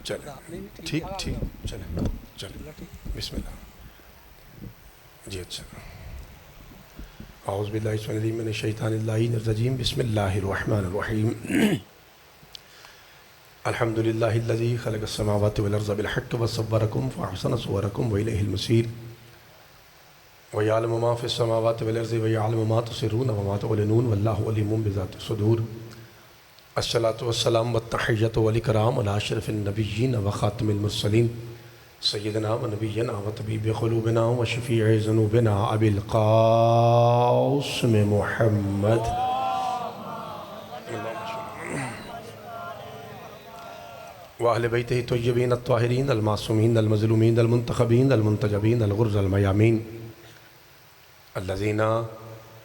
چلیں ٹھیک چلیں بسم اللہ جی اچھا اعوذ باللہ من الشیطان الرجیم بسم اللہ الرحمن الرحیم الحمد للہ الذی خلق السماوات والارض بالحق وصورکم فاحسن صورکم والیہ المصیر ویعلم ما فی السماوات والارض ویعلم ما تسرون وما تعلنون واللہ علیم بذات الصدور الصلاة والسلام والتحیۃ والاکرام علی اشرف النبیین وخاتم المرسلین سیدنا و نبینا و طبیب قلوبنا و شفیع ذنوبنا ابی القاسم محمد و اہل بیتہ الطیبین الطاہرین المعصومین المظلومین المنتخبین المنتجبین الغرز المیامین الذین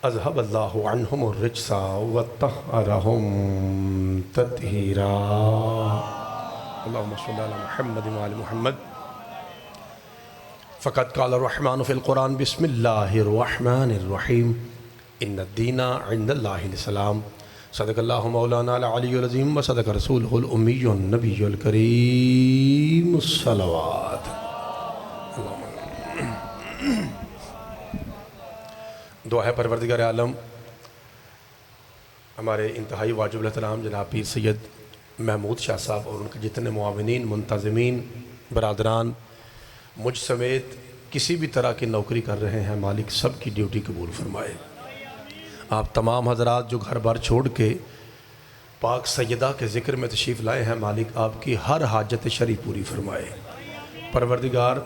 اذهب اللہ عنہم الرجس وطہرہم تطہیرا اللہم صلی علی محمد و آل محمد فقد قال الرحمن فی القرآن بسم اللہ الرحمن الرحیم ان الدین عند اللہ الاسلام صدق اللہ مولانا العلی العظیم و صدق رسولہ الامی النبی الکریم الصلوات دعا ہے پروردگار عالم ہمارے انتہائی واجب الاحترام جناب پیر سید محمود شاہ صاحب اور ان کے جتنے معاونین منتظمین برادران مجھ سمیت کسی بھی طرح کی نوکری کر رہے ہیں مالک سب کی ڈیوٹی قبول فرمائے آپ تمام حضرات جو گھر بار چھوڑ کے پاک سیدہ کے ذکر میں تشریف لائے ہیں مالک آپ کی ہر حاجت شرعی پوری فرمائے پروردگار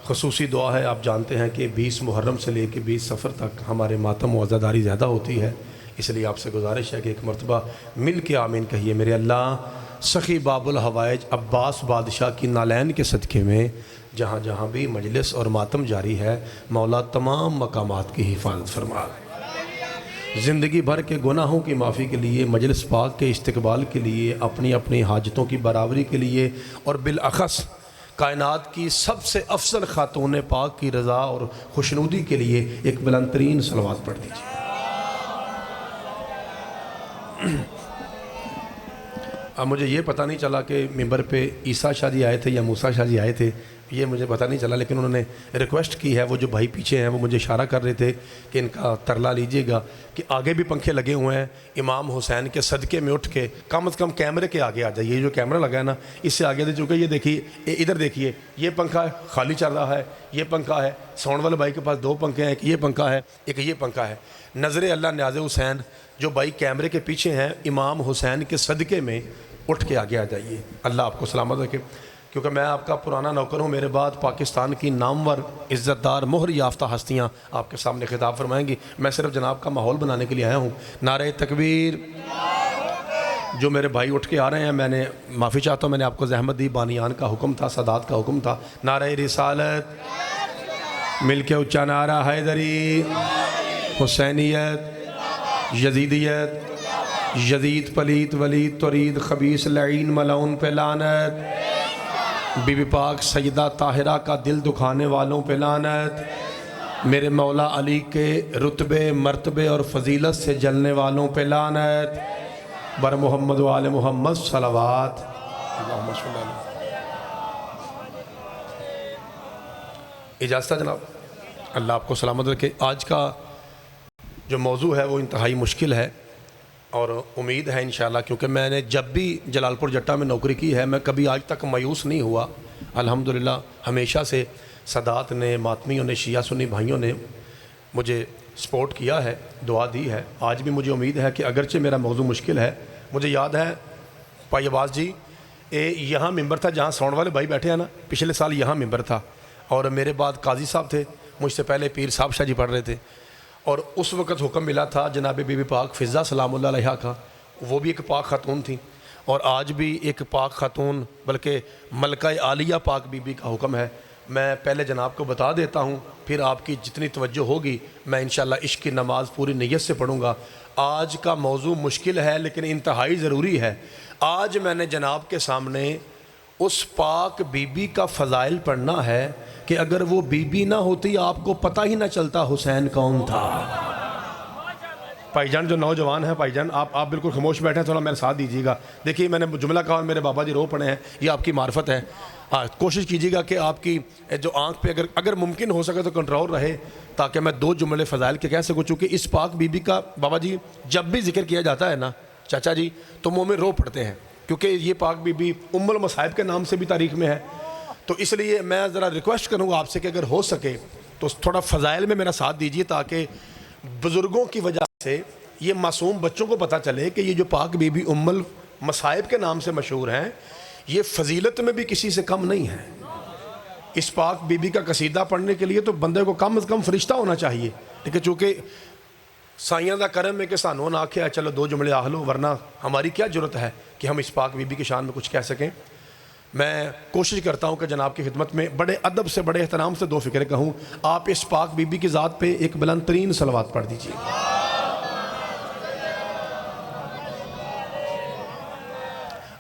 خصوصی دعا ہے آپ جانتے ہیں کہ 20 محرم سے لے کے 20 صفر تک ہمارے ماتم و عزاداری زیادہ ہوتی ہے اس لیے آپ سے گزارش ہے کہ ایک مرتبہ مل کے آمین کہیے میرے اللہ سخی باب الحوائج عباس بادشاہ کی نالین کے صدقے میں جہاں جہاں بھی مجلس اور ماتم جاری ہے مولا تمام مقامات کی حفاظت فرما زندگی بھر کے گناہوں کی معافی کے لیے مجلس پاک کے استقبال کے لیے اپنی اپنی حاجتوں کی برابری کے لیے اور بالاخص کائنات کی سب سے افضل خاتون پاک کی رضا اور خوشنودی کے لیے ایک بلند ترین صلوات پڑھ دیجیے اب مجھے یہ پتہ نہیں چلا کہ ممبر پہ عیسیٰ شاہ جی آئے تھے یا موسیٰ شاہ جی آئے تھے یہ مجھے پتہ نہیں چلا لیکن انہوں نے ریکویسٹ کی ہے وہ جو بھائی پیچھے ہیں وہ مجھے اشارہ کر رہے تھے کہ ان کا ترلا لیجئے گا کہ آگے بھی پنکھے لگے ہوئے ہیں امام حسین کے صدقے میں اٹھ کے کم از کم کیمرے کے آگے آ جائیے یہ جو کیمرہ لگا ہے نا اس سے آگے دے چونکہ یہ دیکھیے ادھر دیکھیے یہ پنکھا ہے خالی چل رہا ہے یہ پنکھا ہے ساؤنڈ والے بھائی کے پاس 2 پنکھے ہیں ایک یہ پنکھا ہے ایک یہ پنکھا ہے نظر اللہ نیاز حسین جو بھائی کیمرے کے پیچھے ہیں امام حسین کے صدقے میں اٹھ کے آگے آ جائیے اللہ آپ کو سلامت رکھے کیونکہ میں آپ کا پرانا نوکر ہوں میرے بعد پاکستان کی نامور عزت دار مہر یافتہ ہستیاں آپ کے سامنے خطاب فرمائیں گی میں صرف جناب کا ماحول بنانے کے لیے آیا ہوں نعرہ تکبیر جو میرے بھائی اٹھ کے آ رہے ہیں میں نے معافی چاہتا ہوں میں نے آپ کو زحمت دی بانیان کا حکم تھا سادات کا حکم تھا نعرہ رسالت مل کے اچھا نعرہ حیدری حسینیت یزیدیت یزید پلیت ولید ترید خبیث لعین ملعون پہ لعنت بی بی پاک سیدہ طاہرہ کا دل دکھانے والوں پہ لعنت میرے مولا علی کے رتبے مرتبے اور فضیلت سے جلنے والوں پہ لعنت بر محمد و آل محمد صلوات اللہم صلی اللہ اجازت ہے جناب اللہ آپ کو سلامت رکھے آج کا جو موضوع ہے وہ انتہائی مشکل ہے اور امید ہے انشاءاللہ کیونکہ میں نے جب بھی جلال پور جٹا میں نوکری کی ہے میں کبھی آج تک مایوس نہیں ہوا الحمدللہ ہمیشہ سے سادات نے ماتمیوں نے شیعہ سنی بھائیوں نے مجھے سپورٹ کیا ہے دعا دی ہے آج بھی مجھے امید ہے کہ اگرچہ میرا موضوع مشکل ہے مجھے یاد ہے پائی عباس جی یہاں ممبر تھا جہاں ساؤنڈ والے بھائی بیٹھے ہیں نا پچھلے سال یہاں ممبر تھا اور میرے بعد قاضی صاحب تھے مجھ سے پہلے پیر صاحب شاہ جی پڑھ رہے تھے اور اس وقت حکم ملا تھا جناب بی بی پاک فضہ سلام اللہ علیہ کا وہ بھی ایک پاک خاتون تھی اور آج بھی ایک پاک خاتون بلکہ ملکہ عالیہ پاک بی بی کا حکم ہے میں پہلے جناب کو بتا دیتا ہوں پھر آپ کی جتنی توجہ ہوگی میں انشاءاللہ عشق کی نماز پوری نیت سے پڑھوں گا آج کا موضوع مشکل ہے لیکن انتہائی ضروری ہے آج میں نے جناب کے سامنے اس پاک بی بی کا فضائل پڑھنا ہے کہ اگر وہ بی بی نہ ہوتی آپ کو پتہ ہی نہ چلتا حسین کون تھا بھائی جان جو نوجوان ہیں، بھائی جان آپ بالکل خاموش بیٹھے ہیں، تھوڑا میرے ساتھ دیجیے گا. دیکھیے میں نے جملہ کہا اور میرے بابا جی رو پڑے ہیں، یہ آپ کی معرفت ہے. ہاں کوشش کیجیے گا کہ آپ کی جو آنکھ پہ اگر ممکن ہو سکے تو کنٹرول رہے، تاکہ میں 2 جملے فضائل کے کہہ سکوں. چونکہ اس پاک بی بی کا بابا جی جب بھی ذکر کیا جاتا ہے نا چاچا جی تو مومن رو پڑتے ہیں، کیونکہ یہ پاک بی بی ام المصائب کے نام سے بھی تاریخ میں ہے. تو اس لیے میں ذرا ریکویسٹ کروں گا آپ سے کہ اگر ہو سکے تو تھوڑا فضائل میں میرا ساتھ دیجیے، تاکہ بزرگوں کی وجہ سے یہ معصوم بچوں کو پتہ چلے کہ یہ جو پاک بی بی ام المصائب کے نام سے مشہور ہیں، یہ فضیلت میں بھی کسی سے کم نہیں ہے. اس پاک بی بی کا قصیدہ پڑھنے کے لیے تو بندے کو کم از کم فرشتہ ہونا چاہیے، لیکن چونکہ سائیاں دا کرم ہے کہ سانوں نہ آکھیا چلو 2 جملے آہ لو، ورنہ ہماری کیا ضرورت ہے کہ ہم اس پاک بی بی کی شان میں کچھ کہہ سکیں. میں کوشش کرتا ہوں کہ جناب کی خدمت میں بڑے ادب سے بڑے احترام سے 2 فکریں کہوں. آپ اس پاک بی بی کی ذات پہ ایک بلند ترین صلوات پڑھ دیجیے.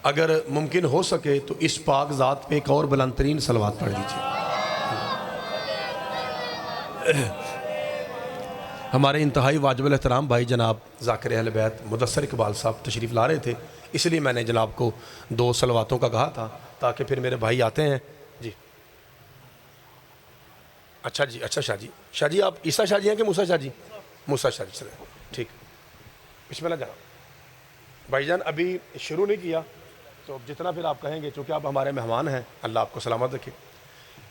اگر ممکن ہو سکے تو اس پاک ذات پہ ایک اور بلند ترین صلوات پڑھ دیجیے. ہمارے انتہائی واجب الاحترام بھائی جناب ذاکر اہل بیت مدثر اقبال صاحب تشریف لا رہے تھے، اس لیے میں نے جناب کو 2 صلواتوں کا کہا تھا تاکہ پھر میرے بھائی آتے ہیں. جی اچھا جی، اچھا شاہ جی آپ عیسیٰ شاہ جی ہیں کہ موسیٰ شاہ جی؟ موسیٰ شاہ جی چلیں ٹھیک. بسم اللہ جناب. بھائی جان ابھی شروع نہیں کیا تو جتنا پھر آپ کہیں گے، چونکہ آپ ہمارے مہمان ہیں، اللہ آپ کو سلامت رکھے.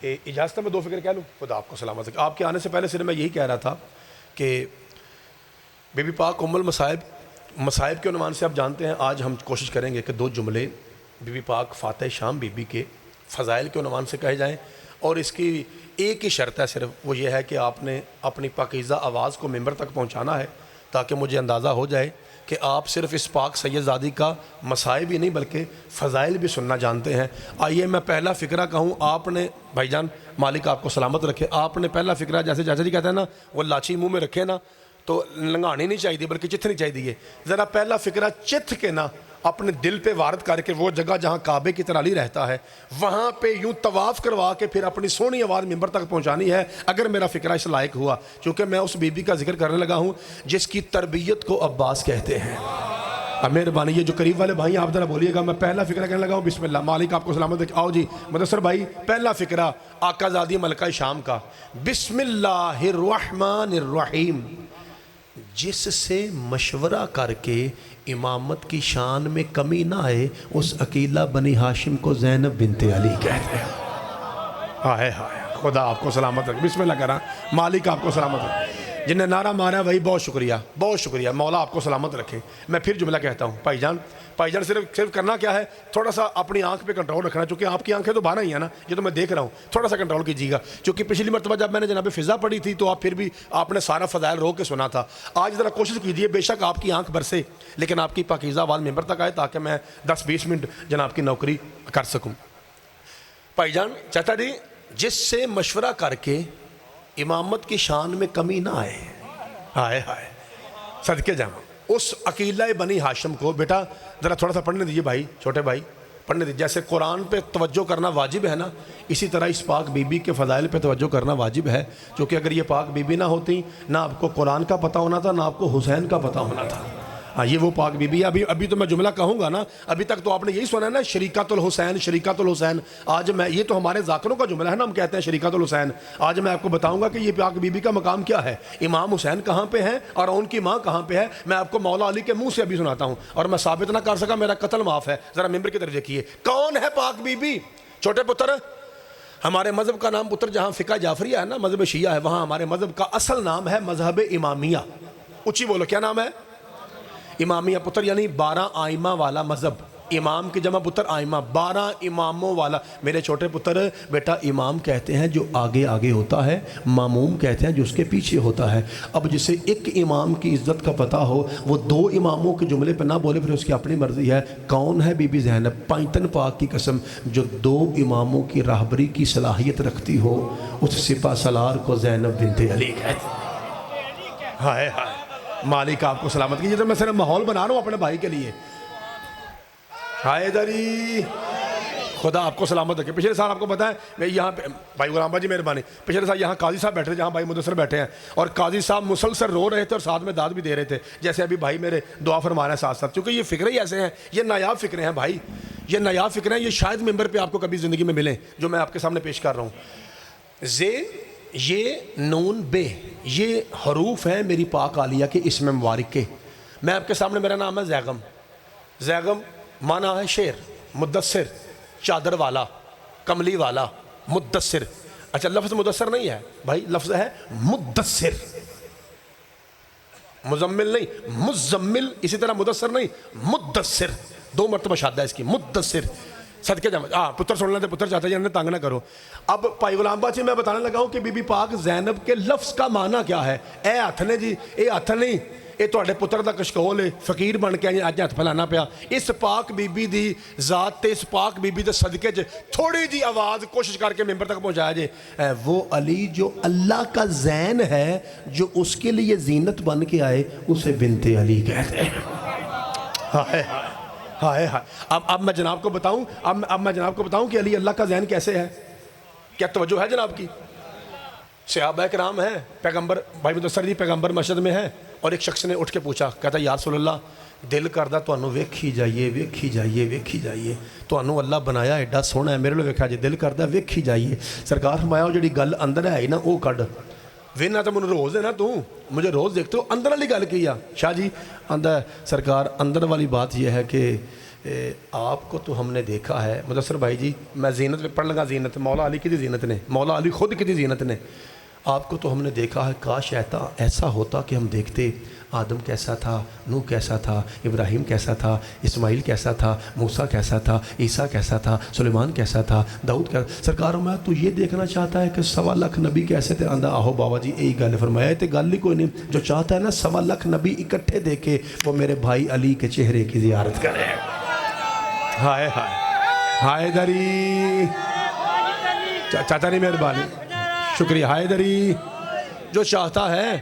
اجازت میں 2 فکر کہہ لوں؟ خدا آپ کو سلامت رکھے. آپ کے آنے سے پہلے صرف میں یہی کہہ رہا تھا کہ بی بی پاک ام المصائب کے عنوان سے آپ جانتے ہیں. آج ہم کوشش کریں گے کہ 2 جملے بی بی پاک فاتح شام بی بی کے فضائل کے عنوان سے کہے جائیں، اور اس کی ایک ہی شرط ہے صرف، وہ یہ ہے کہ آپ نے اپنی پاکیزہ آواز کو ممبر تک پہنچانا ہے، تاکہ مجھے اندازہ ہو جائے کہ آپ صرف اس پاک سید زادی کا مصائب ہی نہیں بلکہ فضائل بھی سننا جانتے ہیں. آئیے میں پہلا فکرہ کہوں. آپ نے بھائی جان مالک آپ کو سلامت رکھے، آپ نے پہلا فکرہ جیسے چاچا جی کہتے ہیں نا وہ لاچی منہ میں رکھے نا تو لنگانی نہیں چاہیے بلکہ چتھنی چاہیے. ذرا پہلا فکرہ چتھ کے نا اپنے دل پہ وارد کر کے وہ جگہ جہاں کعبے کی طرح علی رہتا ہے وہاں پہ یوں طواف کروا کے پھر اپنی سونی آواز ممبر تک پہنچانی ہے، اگر میرا فکرہ اس لائق ہوا. چونکہ میں اس بی بی کا ذکر کرنے لگا ہوں جس کی تربیت کو عباس کہتے ہیں. اب مہربانی یہ جو قریب والے بھائی آپ ذرا بولیے گا. میں پہلا فکرہ کہنے لگا ہوں. بسم اللہ. مالک آپ کو سلامت رکھے. آؤ جی مدثر بھائی پہلا فکرہ آقا زادی ملکہ شام کا. بسم اللہ الرحمن الرحیم. جس سے مشورہ کر کے امامت کی شان میں کمی نہ آئے اس عقیلہ بنی ہاشم کو زینب بنت علی کہتے ہیں. ہائے ہائے خدا آپ کو سلامت رکھے. بسم اللہ کرا. مالک آپ کو سلامت رکھے. جن نے نعرہ مارا ہے وہی بہت شکریہ، بہت شکریہ. مولا آپ کو سلامت رکھے. میں پھر جملہ کہتا ہوں. بھائی جان صرف کرنا کیا ہے، تھوڑا سا اپنی آنکھ پہ کنٹرول رکھنا. چونکہ آپ کی آنکھیں تو باہر ہی ہیں نا، یہ تو میں دیکھ رہا ہوں. تھوڑا سا کنٹرول کیجیے گا. چونکہ پچھلی مرتبہ جب میں نے جناب فضا پڑھی تھی تو پھر بھی آپ نے سارا فضائل رو کے سنا تھا. آج ذرا کوشش کیجیے بے شک آپ کی آنکھ برسے لیکن آپ کی پاکیزہ آواز ممبر تک آئے تاکہ میں 10-20 منٹ جناب کی نوکری کر سکوں. بھائی جان چاچا جی جس سے مشورہ کر کے امامت کی شان میں کمی نہ آئے، ہائے ہائے صدقے جاؤں اس عقیلہ بنی ہاشم کو. بیٹا ذرا تھوڑا سا پڑھنے دیجیے بھائی، چھوٹے بھائی پڑھنے دیجیے. جیسے قرآن پہ توجہ کرنا واجب ہے نا، اسی طرح اس پاک بی بی کے فضائل پہ توجہ کرنا واجب ہے. کیونکہ اگر یہ پاک بی بی نہ ہوتی نہ آپ کو قرآن کا پتہ ہونا تھا نہ آپ کو حسین کا پتہ ہونا تھا. ہاں یہ وہ پاک بی بی ہے. ابھی تو میں جملہ کہوں گا نا، ابھی تک تو آپ نے یہی سنا ہے نا شریکت الحسین شریکت الحسین. آج میں یہ تو ہمارے ذاکروں کا جملہ ہے نا، ہم کہتے ہیں شریکت الحسین. آج میں آپ کو بتاؤں گا کہ یہ پاک بی بی کا مقام کیا ہے، امام حسین کہاں پہ ہیں اور ان کی ماں کہاں پہ ہے. میں آپ کو مولا علی کے منہ سے ابھی سناتا ہوں اور میں ثابت نہ کر سکا میرا قتل معاف ہے. ذرا ممبر کی طرف دیکھیے کون ہے پاک بی بی. چھوٹے پتر ہمارے مذہب کا نام پتر جہاں فقہ جعفریہ ہے نا مذہب شیعہ ہے، وہاں ہمارے مذہب کا اصل نام ہے مذہب امامیہ. اونچی بولو کیا نام ہے؟ امامیہ پتر یعنی 12 آئمہ والا مذہب. امام کی جمع پتر آئمہ، 12 اماموں والا. میرے چھوٹے پتر بیٹا امام کہتے ہیں جو آگے آگے ہوتا ہے، ماموم کہتے ہیں جو اس کے پیچھے ہوتا ہے. اب جسے ایک امام کی عزت کا پتہ ہو وہ 2 اماموں کے جملے پہ نہ بولے پھر اس کی اپنی مرضی ہے. کون ہے بی بی زینب؟ پائنتن پاک کی قسم جو 2 اماموں کی راہبری کی صلاحیت رکھتی ہو اس سپہ سالار کو زینب بنت علی کہتے ہیں. ہائے ہائے مالک آپ کو سلامت کیجیے. تو میں صرف ماحول بنا رہا ہوں اپنے بھائی کے لیے. حیدری خدا آپ کو سلامت رکھے. پچھلے سال آپ کو پتا ہے میں یہاں پہ بھائی غلام باجی مہربانی, پچھلے سال یہاں قاضی صاحب بیٹھے تھے جہاں بھائی مدثر بیٹھے ہیں, اور قاضی صاحب مسلسل رو رہے تھے اور ساتھ میں داد بھی دے رہے تھے, جیسے ابھی بھائی میرے دعا فرما رہے ہیں ساتھ ساتھ, کیونکہ یہ فکریں ہی ایسے ہیں, یہ نایاب فکریں ہیں بھائی, یہ نایاب فکریں ہیں, یہ شاید ممبر پہ آپ کو کبھی زندگی میں ملیں جو میں آپ کے سامنے پیش کر رہا ہوں. زین, یہ نون بے, یہ حروف ہیں میری پاک عالیہ کے اسم مبارک کے. میں آپ کے سامنے, میرا نام ہے زیغم. زیغم معنی ہے شیر, مدثر چادر والا, کملی والا, مدثر. اچھا لفظ مدثر نہیں ہے بھائی, لفظ ہے مدثر, مزمل نہیں, مزمل. اسی طرح مدثر نہیں, مدثر, 2 مرتبہ شادہ ہے اس کی, مدثر. صدقے جامع پتر سن لیتے, پتر چاہتا ہے انہیں تانگ نہ کرو. اب بھائی غلام باجی میں بتانے لگا ہوں کہ بی بی پاک زینب کے لفظ کا معنی کیا ہے. اے ہاتھ نے جی, اے ہاتھ نہیں, یہ تواڈے پتر دا کشکول ہے, فقیر بن کے اج ہاتھ پھیلانا پیا. اس پاک بی بی دی ذات تے, اس پاک بی بی دے صدقے چ تھوڑی جی آواز کوشش کر کے ممبر تک پہنچایا جے. وہ علی جو اللہ کا زین ہے, جو اس کے لیے زینت بن کے آئے, اسے بنت علی کہتے ہیں. ہائے ہائے ہائے. اب میں جناب کو بتاؤں, اب میں جناب کو بتاؤں کہ علی اللہ کا زین کیسے ہے. کیا توجہ ہے جناب کی؟ صحابہ کرام ہیں, پیغمبر بھائی مدثر جی پیغمبر مسجد میں ہیں, اور ایک شخص نے اٹھ کے پوچھا, کہتا یا رسول اللہ دل کردا تانوں ویکھی جائیے, ویکھی جائیے, ویکھی جائیے, تانوں اللہ بنایا ایڈا سوہنا ہے, میرے لو ویکھا جی, دل کردا ویکھی جائیے. سرکار فرمایا جڑی گل اندر ہے نا وہ کڈ, وینا تو مجھے روز ہے نا, تو مجھے روز دیکھتے ہو, اندر والی گل کی. شاہ جی اندر سرکار اندر والی بات یہ ہے کہ آپ کو تو ہم نے دیکھا ہے. مدثر بھائی جی میں زینت پہ پڑھ لگا, زینت مولا علی کی دی زینت نے, مولا علی خود کی دی زینت نے. آپ کو تو ہم نے دیکھا ہے, کاش ایسا ہوتا کہ ہم دیکھتے آدم کیسا تھا, نوح کیسا تھا, ابراہیم کیسا تھا, اسماعیل کیسا تھا, موسیٰ کیسا تھا, عیسیٰ کیسا تھا, سلیمان کیسا تھا, داؤد کیسا. سرکار میں تو یہ دیکھنا چاہتا ہے کہ 1.25 لاکھ نبی کیسے تھے. آندہ آہو بابا جی یہی گل فرمایا ہے, تے گل ہی کوئی نہیں. جو چاہتا ہے نا 1.25 لاکھ نبی اکٹھے دیکھے, وہ میرے بھائی علی کے چہرے کی زیارت کرے. ہائے ہائے ہائے دری, چاچا نہیں مہربانی, شکریہ. ہائے دری, جو چاہتا ہے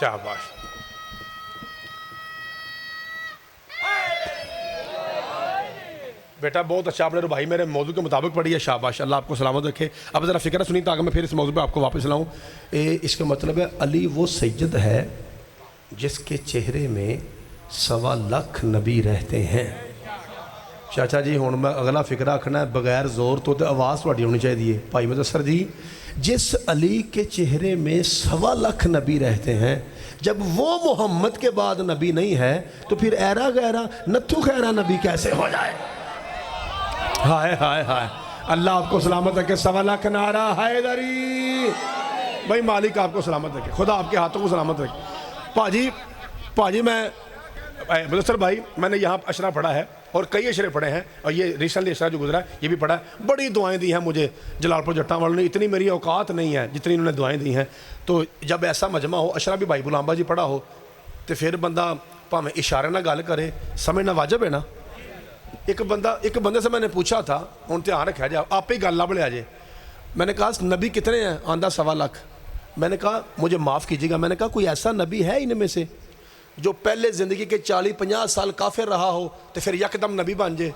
شاباش. بیٹا بہت اچھا آپ نے بھائی میرے موضوع کے مطابق پڑھی ہے, شاباش, اللہ آپ کو سلامت رکھے. اب ذرا فکر سنی تاکہ میں پھر اس موضوع پہ آپ کو واپس لاؤں. اس کا مطلب ہے علی وہ سید ہے جس کے چہرے میں 1.25 لاکھ نبی رہتے ہیں. چاچا جی ہوں میں اگلا فکرہ رکھنا ہے بغیر زور تو آواز تھوڑی ہونی چاہیے. بھائی مدثر جی, جس علی کے چہرے میں 1.25 لاکھ نبی رہتے ہیں, جب وہ محمد کے بعد نبی نہیں ہے تو پھر ایرا غیرہ نتھو خیرہ نبی کیسے ہو جائے. ہائے ہائے ہائے, اللہ آپ کو سلامت رکھے. 1.25 لاکھ نعرہ حیدری. بھائی مالک آپ کو سلامت رکھے, خدا آپ کے ہاتھوں کو سلامت رکھے. پاجی میں مدثر بھائی میں نے یہاں اشرا پڑھا ہے اور کئی اشرے پڑھے ہیں, اور یہ ریسنٹلی اشرا جو گزرا ہے یہ بھی پڑھا ہے. بڑی دعائیں دی ہیں مجھے جلال پور جٹاں والوں نے, اتنی میری اوقات نہیں ہے جتنی انہوں نے دعائیں دی ہیں. تو جب ایسا مجمع ہو, اشرا بھی بھائی غلام باجی پڑھا ہو, تو پھر بندہ پاویں اشارے نہ گل کرے, سمجھنا واجب ہے نا. ایک بندے سے میں نے پوچھا تھا, ہوں دھیان رکھا جائے, آپ ہی گل لب لیا جائے. میں نے کہا نبی کتنے ہیں؟ آندہ 1.25 لاکھ. میں نے کہا مجھے معاف کیجیے گا, میں نے کہا کوئی ایسا نبی ہے ان میں سے جو پہلے زندگی کے 40-50 سال کافر رہا ہو تو پھر یکدم نبی بن جائے؟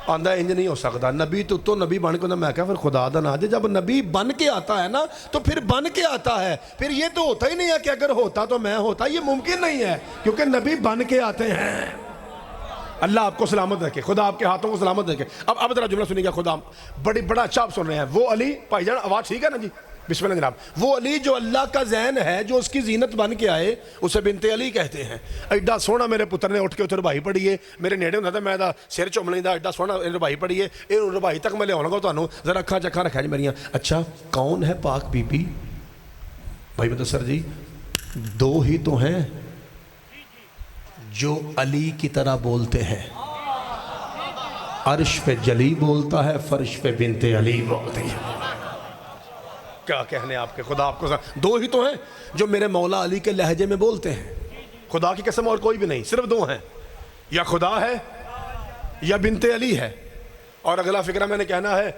آندہ انج نہیں ہو سکتا. نبی تو نبی بن کے, میں کہا پھر خدا دا نہ دے, جب نبی بن کے آتا ہے نا تو پھر بن کے آتا ہے. پھر یہ تو ہوتا ہی نہیں ہے کہ اگر ہوتا تو میں ہوتا, یہ ممکن نہیں ہے کیونکہ نبی بن کے آتے ہیں. اللہ آپ کو سلامت رکھے, خدا آپ کے ہاتھوں کو سلامت رکھے. اب ذرا جملہ سنیے گا, خدا بڑا اچھا آپ سن رہے ہیں. وہ علی, بھائی جان آواز ٹھیک ہے نا جی, بسم اللہ جناب. وہ علی جو اللہ کا زین ہے, جو اس کی زینت بن کے آئے, اسے بنت علی کہتے ہیں. ایڈا سونا میرے پتر نے اٹھ کے اتر ربائی پڑھیے, میرے نیڑے ہوتا تھا میں سر چوم لینا, ایڈا سونا ربائی پڑھیے, یہ ربائی تک میں لے آؤں گا تمہیں. ذرا اکھاں چکھاں رکھا جی میریاں. اچھا کون ہے پاک بی بی؟ بھائی مدثر جی 2 ہی تو ہیں جو علی کی طرح بولتے ہیں. عرش پہ جلی بولتا ہے, فرش پہ بنت علی بولتی ہے. کیا کہنے آپ کے, خدا آپ کو 2 ہی تو ہیں جو میرے مولا علی کے لہجے میں بولتے ہیں. خدا کی قسم اور کوئی بھی نہیں، صرف دو ہیں، یا خدا ہے یا بنت علی ہے۔ اور اگلا فقرہ میں نے کہنا ہے،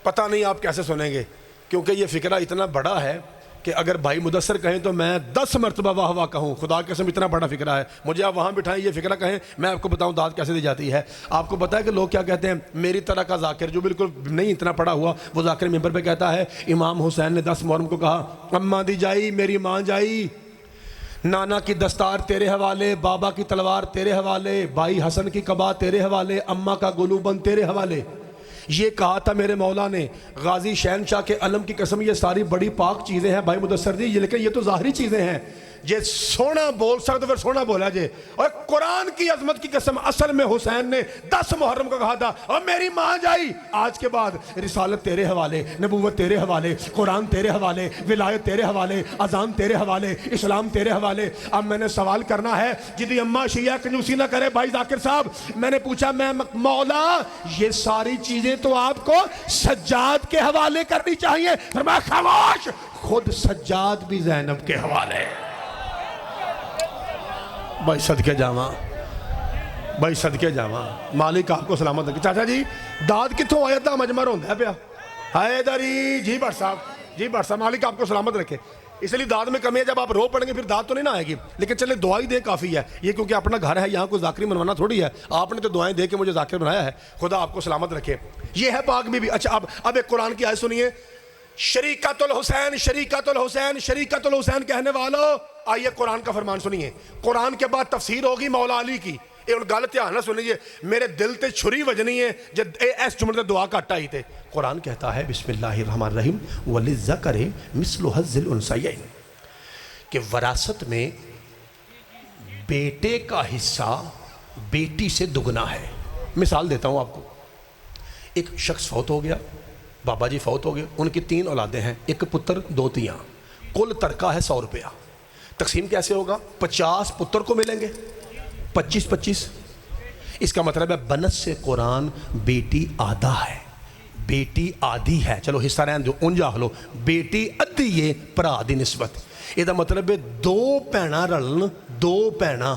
پتہ نہیں آپ کیسے سنیں گے، کیونکہ یہ فقرہ اتنا بڑا ہے کہ اگر بھائی مدثر کہیں تو میں 10 مرتبہ واہ واہ کہوں۔ خدا کی قسم اتنا بڑا فقرہ ہے، مجھے آپ وہاں بٹھائیں یہ فقرہ کہیں، میں آپ کو بتاؤں داد کیسے دی جاتی ہے۔ آپ کو پتہ ہے کہ لوگ کیا کہتے ہیں، میری طرح کا ذاکر جو بالکل نہیں اتنا پڑا ہوا، وہ ذاکر ممبر پہ کہتا ہے امام حسین نے 10 محرم کو کہا، اماں دی جائی میری ماں جائی، نانا کی دستار تیرے حوالے، بابا کی تلوار تیرے حوالے، بھائی حسن کی قبا تیرے حوالے، اماں کا گلوبند تیرے حوالے۔ یہ کہا تھا میرے مولا نے، غازی شہنشاہ کے علم کی قسم یہ ساری بڑی پاک چیزیں ہیں بھائی مدثر جی، لیکن یہ تو ظاہری چیزیں ہیں، یہ سونا بول سکتے پھر سونا بولا جے۔ اور قرآن کی عظمت کی قسم اصل میں حسین نے 10 محرم کو کہا تھا، اور میری ماں جائی، آج کے بعد رسالت تیرے حوالے، نبوت تیرے حوالے، قرآن تیرے حوالے، ولایت تیرے حوالے، اذان تیرے حوالے، اسلام تیرے حوالے۔ اب میں نے سوال کرنا ہے، جدی اماں شیعہ کنجوسی نہ کرے بھائی ذاکر صاحب، میں نے پوچھا میں مولا یہ ساری چیزیں تو آپ کو سجاد کے حوالے کرنی چاہیے، فرمایا خاموش، خود سجاد بھی زینب کے حوالے۔ بھائی صدقے جاواں، بھائی صدقے جاواں، مالک آپ کو سلامت رکھے۔ چاچا جی داد کتوں آیا تھا مجمر ہوندہ ہے پیا حیدری جی بٹ صاحب، جی بٹ صاحب، مالک آپ کو سلامت رکھے۔ اس لیے داد میں کمی ہے، جب آپ رو پڑیں گے پھر داد تو نہیں نہ آئے گی، لیکن چلے دعائی دے کافی ہے، یہ کیونکہ اپنا گھر ہے، یہاں کوئی ذاکری منوانا تھوڑی ہے، آپ نے تو دعائیں دے کے مجھے ذاکر بنایا ہے، خدا آپ کو سلامت رکھے۔ یہ ہے پاک بی بی۔ اچھا اب ایک قرآن کی آیت سنیے، شریکت الحسین، شریکت الحسین، شریکت الحسین کہنے والوں آئیے قرآن کا فرمان سنیے۔ قرآن کے بعد تفسیر ہوگی مولا علی کی، یہ ان گل دھیان نہ سنیے، میرے دل تے چھری وجنی ہے جب اس جملے دعا کٹ آئی تھے۔ قرآن کہتا ہے بسم اللہ الرحمن الرحیم وَلِلذَّكَرِ مِثْلُ حَظِّ الْأُنثَيَيْنِ، کہ وراثت میں بیٹے کا حصہ بیٹی سے دگنا ہے۔ مثال دیتا ہوں آپ کو، ایک شخص فوت ہو گیا، بابا جی فوت ہو گئے، ان کی 3 اولادیں ہیں، ایک پتر 2 تیاں، کل ترکہ ہے 100 روپیہ۔ تقسیم کیسے ہوگا؟ 50 پتر کو ملیں گے، 25-25۔ اس کا مطلب ہے بنت سے قرآن بیٹی آدھا ہے، بیٹی آدھی ہے، چلو حصہ رہن دو، انجا ہلو، بیٹی ادھی یہ پرا دی نسبت۔ یہ دا مطلب ہے 2 بھیناں رلن، 2 بھیناں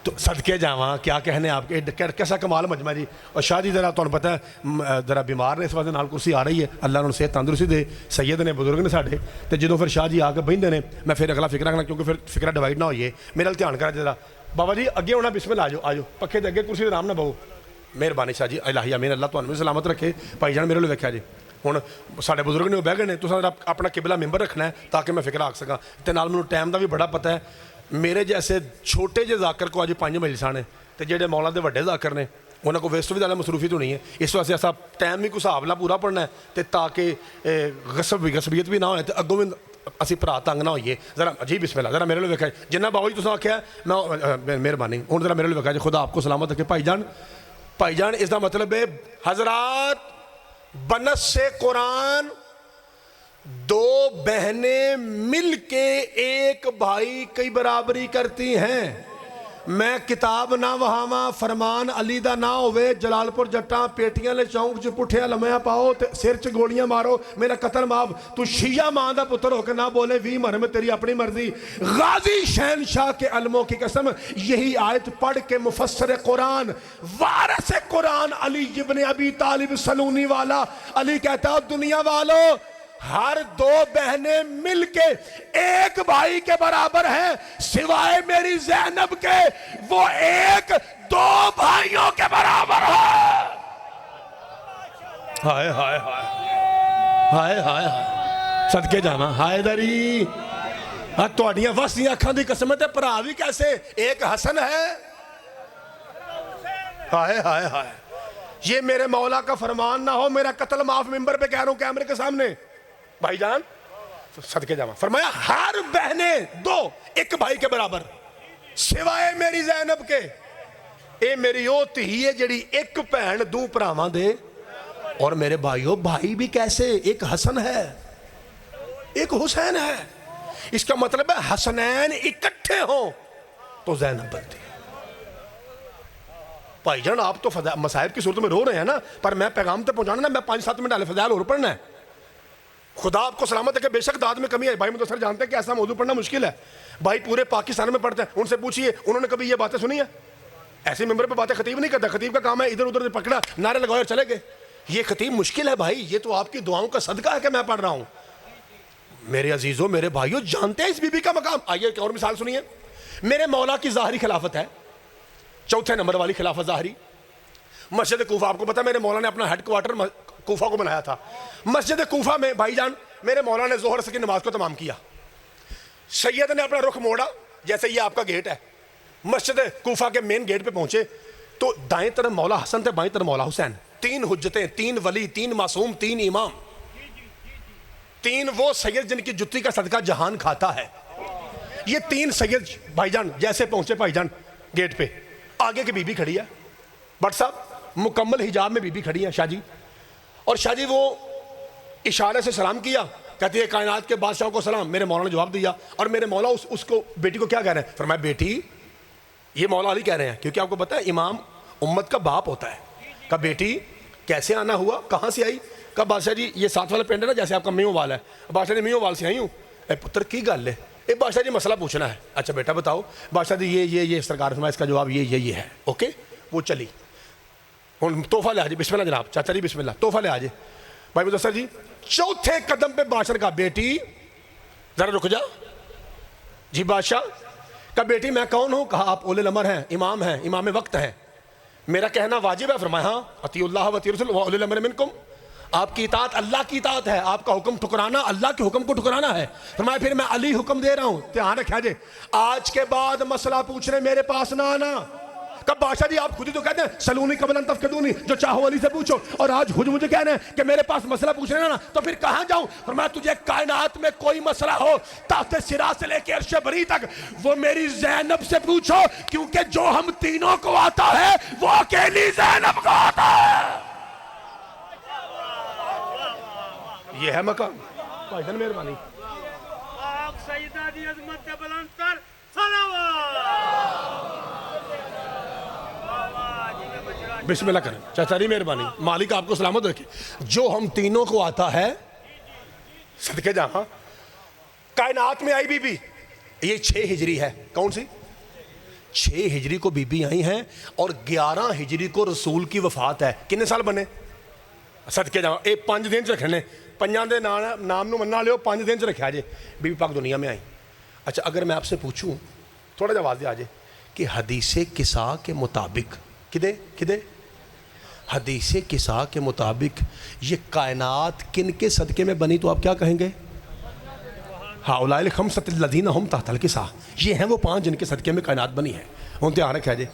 تو صدقے جاواں، کیا کہنے آپ کے، کیسا کمال مجمع جی۔ اور شاہ جی ذرا تمہیں پتہ ہے ذرا بیمار نے، اس وقت نال کرسی آ رہی ہے، اللہ انہوں نے صحت تندرستی دے، سید نے بزرگ نے ساڈے، تو جدوں پھر شاہ جی آ کے بہندے نے، میں پھر اگلا فکرہ کرنا کیونکہ پھر فکرہ ڈیوائڈ نہ ہوئیے، میرا دھیان کرا ذرا بابا جی اگے ہونا، بسم اللہ آجو آجو، پکھے دے اگے کرسی دے آرام نہ بہو، مہربانی شاہ جی، الہی امین، اللہ تمہیں بھی سلامت رکھے۔ بھائی جان میرے لئے ویکھیا جی، ہن ساڈے بزرگ نے بہ گئے نے، تساں اپنا قبلہ ممبر رکھنا ہے تاکہ میں فکرہ آکھ سکاں، تے نال مینوں ٹائم دا بھی بڑا پتہ ہے، میرے جیسے چھوٹے جے ذاکر کو اج 5 مجلساں نے، تے جڑے مولا دے وڈے ذاکر نے انہاں کو ویسٹ بھی زیادہ مصروفیت ہونی ہے، اس واسطے ایسا ٹائم بھی کو حساب نہ پورا پڑنا ہے تے تاکہ غصبیت بھی نہ ہوئے تے اگوں بھی اسی بھرا تنگ نہ ہوئیے۔ ذرا جی بسم اللہ، ذرا میرے لئے ویکھا جنہ بابا جی تساں آکھیا میں مہربانی، ہن ذرا میرے لئے ویکھا جی، خدا آپ کو سلامت رکھے۔ بھائی جان اس کا مطلب ہے حضرات بنت سے قرآن 2 بہنیں مل کے ایک بھائی کی برابری کرتی ہیں۔ میں کتاب نہ وہاں فرمان علی دا نہ ہوئے، جلال پور جٹاں پیٹیاں لے چونک جو پٹھے لمحہ پاؤ سر چ گولیاں مارو، میرا قتل معاف، تو شیعہ ماں دا پتر ہو کے نہ بولے 20 محرم تیری اپنی مرضی۔ غازی شہنشاہ کے علموں کی قسم یہی آیت پڑھ کے مفسر قرآن وارث قرآن علی ابن ابی طالب سلونی والا علی کہتا ہے دنیا والو ہر 2 بہنیں مل کے ایک بھائی کے برابر ہیں، سوائے میری زینب کے وہ 2 بھائیوں کے برابر ہے۔ ہائے ہائے ہائے ہائے ہائے ہائے، صدقے جانا ہائے دری تہاڈیاں وسدیاں اکھاں دی قسم تے بھرا بھی کیسے، ایک حسن ہے۔ ہائے ہائے ہائے، یہ میرے مولا کا فرمان نہ ہو، میرا قتل معاف ممبر پہ کہہ رہا ہوں کیمرے کے سامنے۔ بھائی جان صدقے جاواں، فرمایا ہر بہنیں 2 ایک بھائی کے برابر سوائے میری زینب کے۔ اے میری او تھی ہے جڑی ایک بہن 2 بھراواں دے، اور میرے بھائیوں بھائی بھی کیسے، ایک حسن ہے ایک حسین ہے، اس کا مطلب ہے حسنین اکٹھے ہوں تو زینب بنتی ہے۔ بھائی جان آپ تو مصائب کی صورت میں رو رہے ہیں نا، پر میں پیغام تے پہنچانا نا، میں 5-7 منٹ والے فضائل اور پڑھنا ہے۔ خدا آپ کو سلامت ہے کہ بے شک داد میں کمی ہے. بھائی مدثر جانتے ہیں کہ ایسا موضوع پڑھنا مشکل ہے. بھائی پورے پاکستان میں پڑھتے ہیں, ان سے پوچھئے انہوں نے کبھی یہ باتیں سنی ہیں؟ ایسے ممبر پہ باتیں خطیب نہیں کرتا. خطیب کا کام ہے ادھر ادھر سے پکڑا, نعرے لگائے اور چلے گئے. یہ خطیب مشکل ہے بھائی, یہ تو آپ کی دعاؤں کا صدقہ ہے کہ میں پڑھ رہا ہوں. میرے عزیزوں, میرے بھائیوں, جانتے ہیں اس بی بی کا مقام؟ آئیے ایک اور مثال سنیے. میرے مولا کی ظاہری خلافت ہے, چوتھے نمبر والی خلافت ظاہری. مسجد کوفہ, آپ کو پتا میرے مولا نے اپنا ہیڈ کوارٹر کوفہ کو بنایا تھا. مسجد کوفہ میں بھائی جان میرے مولا نے ظہر کی نماز کو تمام کیا. سید نے اپنا رخ موڑا, جیسے یہ آپ کا گیٹ ہے, مسجد کوفہ کے مین گیٹ پہ پہنچے تو دائیں طرف مولا حسن تھے, بائیں طرف مولا حسین. 3 حجتیں, 3 ولی, 3 معصوم, 3 امام, 3 وہ سید جن کی جتی کا صدقہ جہان کھاتا ہے. یہ 3 سید بھائی جان جیسے پہنچے بھائی جان گیٹ پہ, آگے کی بی بی کھڑی ہے, بٹ صاحب مکمل حجاب میں بی بی کھڑی ہے شاہ جی. اور شاہ جی وہ اشارے سے سلام کیا, کہتی ہے کائنات کے بادشاہ کو سلام. میرے مولا نے جواب دیا, اور میرے مولا اس کو بیٹی کو کیا کہہ رہے ہیں؟ فرمایا بیٹی, یہ مولا علی کہہ رہے ہیں, کیونکہ آپ کو پتا ہے امام امت کا باپ ہوتا ہے. کہا بیٹی کیسے آنا ہوا, کہاں سے آئی؟ کہا بادشاہ جی یہ ساتھ والا پینڈ ہے نا, جیسے آپ کا میوں وال ہے. بادشاہ جی میوں وال سے آئی ہوں. اے پتر کی گل ہے, اے بادشاہ جی مسئلہ پوچھنا ہے. اچھا بیٹا بتاؤ. بادشاہ جی یہ سرکار فرمایا اس کا جواب یہ ہے. اوکے, وہ چلی. تحفہ لے آجے, بسم اللہ جناب. چاچا جی بسم اللہ, تحفہ لے آجے. بھائی مدثر جی چوتھے قدم پہ بادشاہ نے کہا بیٹی ذرا رک جا. جی بادشاہ. کہا بیٹی میں کون ہوں؟ کہا آپ اولے الامر ہیں, امام ہیں, امام وقت ہیں, میرا کہنا واجب ہے. فرمایا ہاں, اطیعوا اللہ و اطیعوا الرسول واولی الامر منکم. آپ کی اطاعت اللہ کی اطاعت ہے, آپ کا حکم ٹھکرانا اللہ کے حکم کو ٹھکرانا ہے. فرمایا پھر میں علی حکم دے رہا ہوں, دھیان رکھا جی, آج کے بعد مسئلہ پوچھنے میرے پاس نہ آنا. کب بادشاہ جی آپ خود ہی تو کہتے ہیں سلونی قبل ان تفقدونی, جو چاہو علی سے پوچھو, اور آج خود مجھے کہہ رہے ہیں کہ میرے پاس مسئلہ پوچھنے نا, تو پھر کہاں جاؤں؟ فرمایا تجھے کائنات میں کوئی مسئلہ ہو تحت سرا سے لے کے عرش بری تک, وہ میری زینب سے پوچھو, کیونکہ جو ہم تینوں کو آتا ہے وہ اکیلی زینب کو آتا ہے. یہ ہے مقام. بھائی جان مہربانی. سیدہ دی عظمت بلند تر بسم اللہ کریں. چاچا جی مہربانی, مالک آپ کو سلامت رکھے. جو ہم تینوں کو آتا ہے صدقے جہاں. کائنات میں آئی بی بی, یہ 6 ہجری ہے. کون سی؟ 6 ہجری کو بی بی آئی ہیں, اور 11 ہجری کو رسول کی وفات ہے. کتنے سال بنے؟ صدقے جہاں 5 دن چ رکھنے, 5 دے نام نو مننا لیو, 5 دن چ رکھا جے. بی بی پاک دنیا میں آئی. اچھا اگر میں آپ سے پوچھوں, تھوڑا جا واضح آ جائے, کہ حدیث کسا کے مطابق کدے حدیث کسا کے مطابق یہ کائنات کن کے صدقے میں بنی, تو آپ کیا کہیں گے؟ ہؤلاء الخمسۃ الذین هم تحت الکسا, یہ ہیں وہ 5 جن کے صدقے میں کائنات بنی ہے. ہوں دھیان رکھا جائے,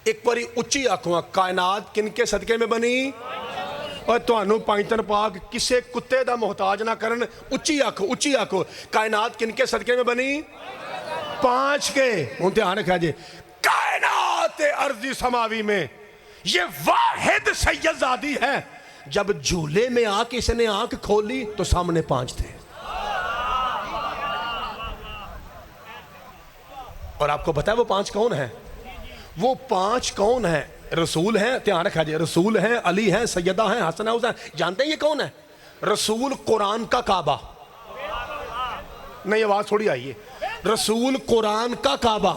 ایک باری اچھی آنکھوں, کائنات کن کے صدقے میں بنی؟ اور تانوں پائنتن پاک کسے کتے دا محتاج نہ کرن, اچھی آنکھوں, کائنات کن کے صدقے میں بنی؟ 5 کے. ہوں دھیان رکھا جائے, کائنات ارضی سماوی میں یہ واحد سید زادی ہے, جب جھولے میں آ کے اس نے آنکھ کھولی تو سامنے 5 تھے. اور آپ کو پتا ہے وہ 5 کون ہیں؟ وہ 5 کون ہیں؟ رسول ہیں, دھیان رکھا جائے, رسول ہیں, علی ہیں, سیدہ ہیں, حسن حسین. جانتے ہیں یہ کون ہے؟ رسول قرآن کا کعبہ. نہیں آواز تھوڑی آئیے. رسول قرآن کا کعبہ,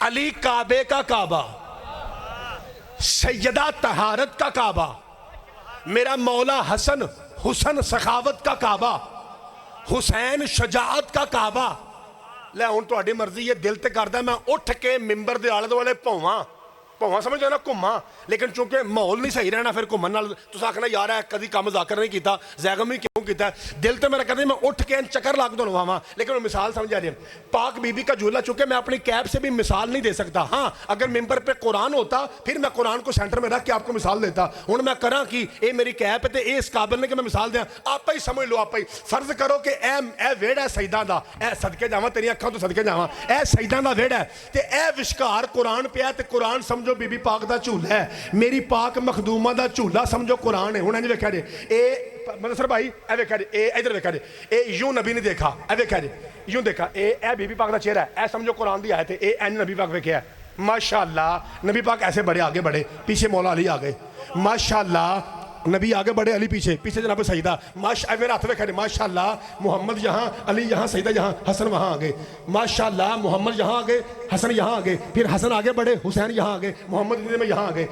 علی کعبے کا کعبہ, سیدہ طہارت کا کعبہ, میرا مولا حسن سخاوت کا کعبہ, حسین شجاعت کا کعبہ. لے ہوں تو اڈی مرضی, یہ دل تے کردا ہے میں اٹھ کے ممبر دے آلے دوالے پوواں سمجھ نا گھوماں, لیکن چونکہ ماحول نہیں صحیح رہنا, پھر گھومن نال تساں آکھنا یار ہے کدی کام ذاکر نہیں کیتا, زیغم ہی کیوں کیتا ہے. دل تے میرا کردا میں اٹھ کے چکر لاگ دو لواواں, لیکن وہ مثال سمجھ آ جائے. پاک بی بی کا جھولا, چونکہ میں اپنی کیب سے بھی مثال نہیں دے سکتا. ہاں اگر ممبر پہ قرآن ہوتا پھر میں قرآن کو سینٹر میں رکھ کے آپ کو مثال دیتا. ہوں میں کراں کہ اے میری کیب تے اے اس قابل نے کہ میں مثال دیاں, آپ ہی سمجھ لو. آپ ہی فرض کرو کہ اے ویڑا ہے سیداں دا, اے صدقے جاواں تیری اکھاں تو صدقے جاواں, اے سیداں دا ویڑا ہے, تے اے وشکار قرآن پیا, تے قرآن سمجھو بی بی پاک دا جھولا ہے, میری پاک مخدومہ دا جھولا سمجھو قرآن ہے. ہوں انج ویکھیا جے, اے مدثر بھائی اے ویکھیا جے, اے ادھر ویکھیا جے, اے یوں نبی نے دیکھا, اے ویکھیا جے, یوں دیکھا, اے بی بی پاک دا چہرہ ہے, اے سمجھو قرآن دی آیت ہے, اے این نبی پاک ویکھیا ہے. ماشاءاللہ نبی پاک ایسے بڑے آگے بڑھے, پیچھے مولا علی آ گئے. ماشاءاللہ نبی آگے بڑھے، علی پیچھے، پیچھے جناب سیدہ، میرے ہاتھ میں کھڑے، ماشاءاللہ محمد یہاں، علی یہاں، سیدہ یہاں، حسن وہاں آگے، ماشاءاللہ محمد یہاں آگے، حسن یہاں آگے، پھر حسن آگے بڑھے، حسین یہاں آگے، محمد میں یہاں آگے،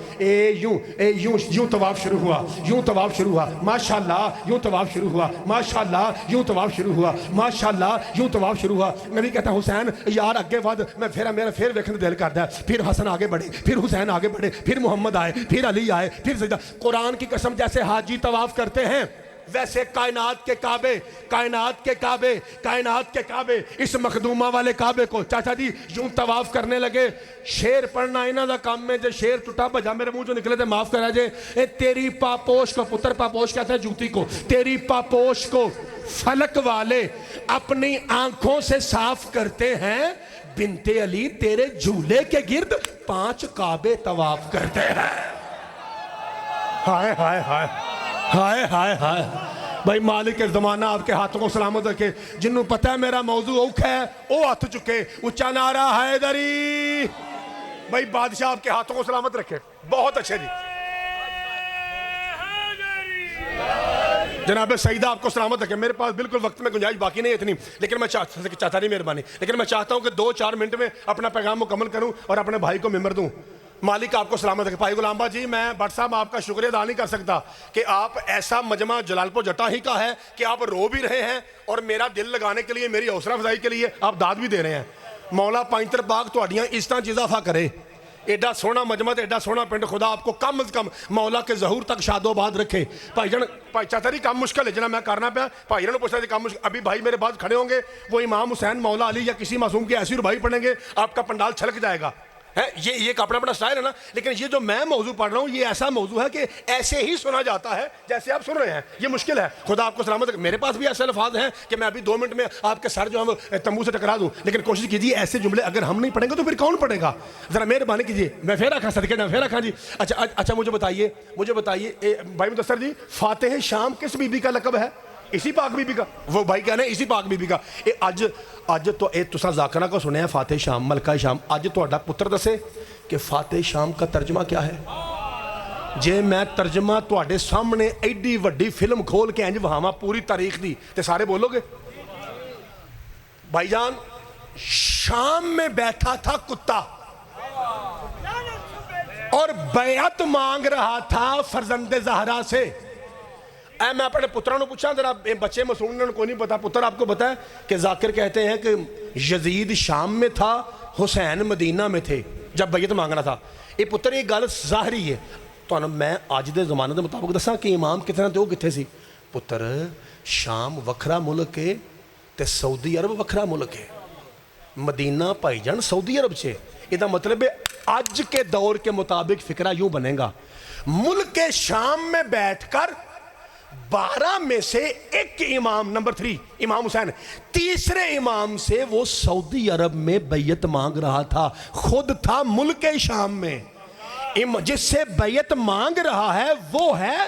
یوں طواف شروع ہوا، یوں طواف شروع ہوا، ماشاءاللہ یوں طواف شروع ہوا، ماشاءاللہ یوں طواف شروع ہوا، ماشاءاللہ یوں طواف شروع ہوا۔ نبی کہتا ہے حسین یار اگے ود، میں میرا پھر ویکھن دل کردا ہے۔ پھر حسن آگے بڑھے، پھر حسین آگے بڑھے، پھر محمد آئے، پھر علی آئے، پھر سجدہ۔ قرآن کی قسم جیسے حاجی طواف کرتے ہیں ویسے کائنات کے کعبے، کائنات کے کعبے، کائنات کے کعبے، اس مخدومہ والے کعبے کو چاچا جی یوں طواف کرنے لگے۔ شیر پڑھنا انہاں دا کام میں، جے شیر ٹوٹا بجا میرے منہ جو نکلے تے معاف کرا جے۔ اے تیری پاپوش کو، پتر پاپوش کہتا ہے جوتی کو، تیری پاپوش کو فلک والے اپنی آنکھوں سے صاف کرتے ہیں، بنت علی تیرے جھولے کے گرد 5 کعبے طواف کرتے ہیں۔ ہائے ہائے ہائے ہائے ہائے ہائے بھائی مالک زمانہ آپ کے ہاتھوں کو سلامت رکھے۔ جنہوں پتہ ہے میرا موضوع اوکھا ہے وہ ہاتھ چکے، اچھا نعرہ حیدری۔ بھائی بادشاہ آپ کے ہاتھوں کو سلامت رکھے، بہت اچھے جی۔ جناب سیدہ آپ کو سلامت رکھے۔ میرے پاس بالکل وقت میں گنجائش باقی نہیں اتنی، لیکن میں چاہتا نہیں مہربانی، لیکن میں چاہتا ہوں کہ 2-4 منٹ میں اپنا پیغام مکمل کروں اور اپنے بھائی کو ممبر دوں۔ مالک آپ کو سلامت رکھے۔ بھائی غلام جی میں بٹ صاحب آپ کا شکریہ ادا نہیں کر سکتا کہ آپ ایسا مجمع جلال پور جٹا ہی کا ہے کہ آپ رو بھی رہے ہیں اور میرا دل لگانے کے لیے، میری حوصلہ افزائی کے لیے آپ داد بھی دے رہے ہیں۔ مولا پائنتر پاک تہاڈیاں عزتاں چ اضافہ کرے۔ ایڈا سونا مجمع، ایڈا سونا پنڈ، خدا آپ کو کم از کم مولا کے ظہور تک شاد و آباد رکھے۔ بھائی جان چاچا جی کام مشکل ہے جناب میں کرنا پیا، بھائی جان پوچھنا جی کام مشکل۔ ابھی بھائی میرے بعد کھڑے ہوں گے، وہ امام حسین، مولا علی یا کسی معصوم کے ایسی ربائی پڑھیں گے آپ کا پنڈال چھلک جائے گا۔ یہ ایک اپنا اپنا سٹائل ہے نا، لیکن یہ جو میں موضوع پڑھ رہا ہوں یہ ایسا موضوع ہے کہ ایسے ہی سنا جاتا ہے جیسے آپ سن رہے ہیں۔ یہ مشکل ہے، خدا آپ کو سلامت رکھے۔ میرے پاس بھی ایسے الفاظ ہیں کہ میں ابھی 2 منٹ میں آپ کے سر جو ہے تمبو سے ٹکرا دوں، لیکن کوشش کیجیے ایسے جملے اگر ہم نہیں پڑھیں گے تو پھر کون پڑھے گا؟ ذرا مہربانی کیجیے۔ میں پھر رکھا صدقے میں پھر رکھا جی۔ اچھا مجھے بتائیے بھائی مدثر جی، فاتح شام کس بی بی کا لقب ہے؟ اسی پاک بی بی کا؟ وہ بھائی کہہ رہے ہیں اسی پاک بی بی کا۔ اج تو تساں ذاکرہ کو سنیا فاتح شام، ملکہ شام، اج تہاڈا پتر دسے کہ فاتح شام کا ترجمہ کیا ہے؟ جے میں ترجمہ تہاڈے سامنے ایڈی وڈی فلم کھول کے انج وہاواں پوری تاریخ دی تے سارے بولو گے؟ بھائی جان شام میں بیٹھا تھا کتا اور بیعت مانگ رہا تھا فرزند زہرا سے۔ میں اپنے پتروں نے پوچھا، ذرا بچے مسعود نے کوئی نہیں پتا، پتر آپ کو پتا ہے کہ ذاکر کہتے ہیں کہ یزید شام میں تھا، حسین مدینہ میں تھے جب بیعت مانگنا تھا۔ یہ پتر یہ گل ظاہری ہے تو میں آج دے زمانے دے مطابق دساں کہ امام کتنا تے وہ کتنے سی؟ پتر شام وکھرا ملک ہے تے سعودی عرب وکھرا ملک ہے۔ مدینہ بھائی جان سعودی عرب سے، یہ مطلب ہے آج کے دور کے مطابق فکرہ یوں بنے گا، ملک شام میں بیٹھ کر 12 میں سے ایک امام، نمبر 3 امام حسین، تیسرے امام سے وہ سعودی عرب میں بیعت مانگ رہا تھا، خود تھا ملک شام میں۔ جس سے بیعت مانگ رہا ہے وہ ہے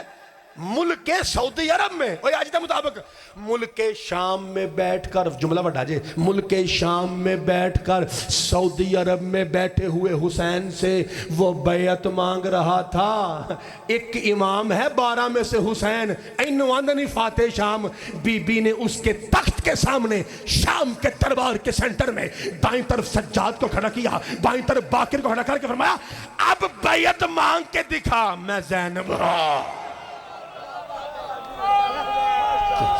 ملک سعودی عرب میں، اور آج کے مطابق ملک شام میں بیٹھ کر، جملہ بڑھا جے، ملک شام میں بیٹھ کر سعودی عرب میں بیٹھے ہوئے حسین سے وہ بیعت مانگ رہا تھا۔ ایک امام ہے 12 میں سے حسین، اینوان فاتح شام۔ بی بی نے اس کے تخت کے سامنے شام کے دربار کے سینٹر میں دائیں طرف سجاد کو کھڑا کیا، بائیں طرف باقر کو کھڑا کر کے فرمایا اب بیعت مانگ کے دکھا، میں زینب ہوں۔